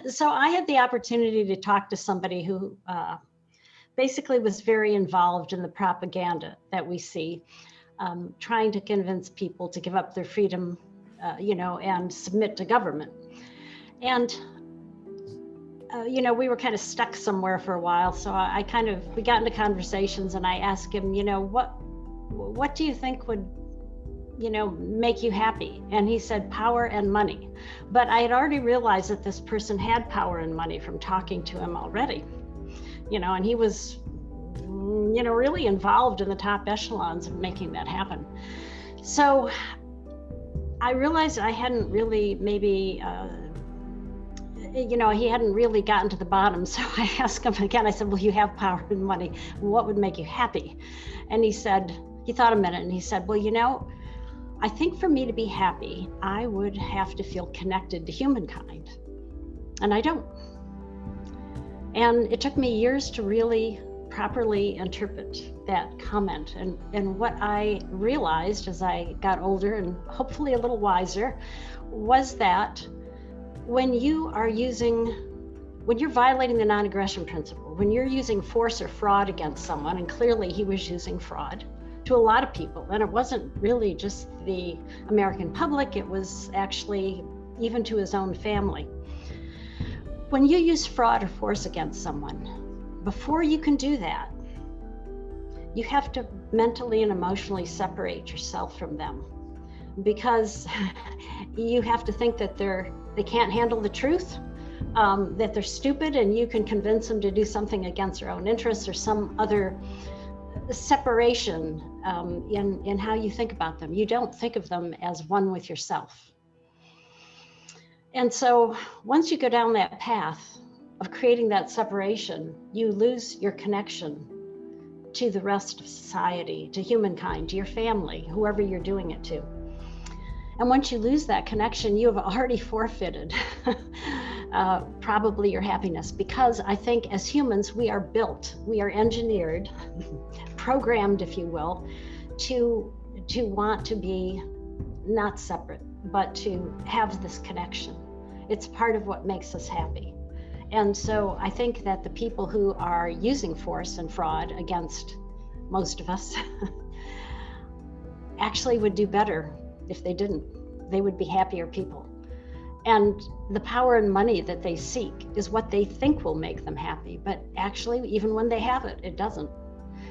So I had the opportunity to talk to somebody who basically was very involved in the propaganda that we see, trying to convince people to give up their freedom, and submit to government. And we were kind of stuck somewhere for a while. So we got into conversations, and I asked him, what do you think would, make you happy? And he said, power and money. But I had already realized that this person had power and money from talking to him already, and he was, really involved in the top echelons of making that happen. So I realized I hadn't really maybe, he hadn't really gotten to the bottom. So I asked him again, I said, well, you have power and money. What would make you happy? And he thought a minute, and he said, well, I think for me to be happy, I would have to feel connected to humankind. And I don't. And it took me years to really properly interpret that comment. And what I realized as I got older and hopefully a little wiser was that when you're violating the non-aggression principle, when you're using force or fraud against someone, and clearly he was using fraud to a lot of people, and it wasn't really just the American public, it was actually even to his own family. When you use fraud or force against someone, before you can do that, you have to mentally and emotionally separate yourself from them, because you have to think that they can't handle the truth, that they're stupid, and you can convince them to do something against their own interests or some other separation in how you think about them. You don't think of them as one with yourself. And so once you go down that path of creating that separation, you lose your connection to the rest of society, to humankind, to your family, whoever you're doing it to. And once you lose that connection, you have already forfeited probably your happiness, because I think as humans, we are engineered, programmed, if you will, to want to be not separate, but to have this connection. It's part of what makes us happy. And so I think that the people who are using force and fraud against most of us actually would do better if they didn't. They would be happier people. And the power and money that they seek is what they think will make them happy. But actually, even when they have it, it doesn't.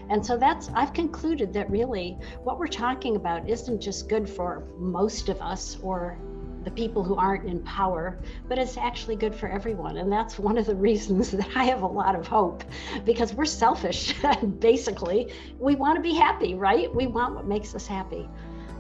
And so I've concluded that really what we're talking about isn't just good for most of us or the people who aren't in power, but it's actually good for everyone. And that's one of the reasons that I have a lot of hope, because we're selfish. Basically, we want to be happy, right? We want what makes us happy.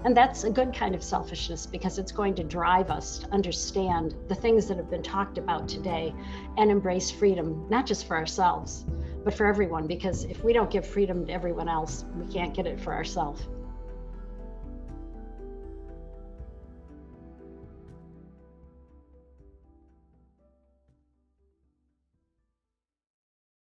And that's a good kind of selfishness, because it's going to drive us to understand the things that have been talked about today and embrace freedom, not just for ourselves, but for everyone. Because if we don't give freedom to everyone else, we can't get it for ourselves.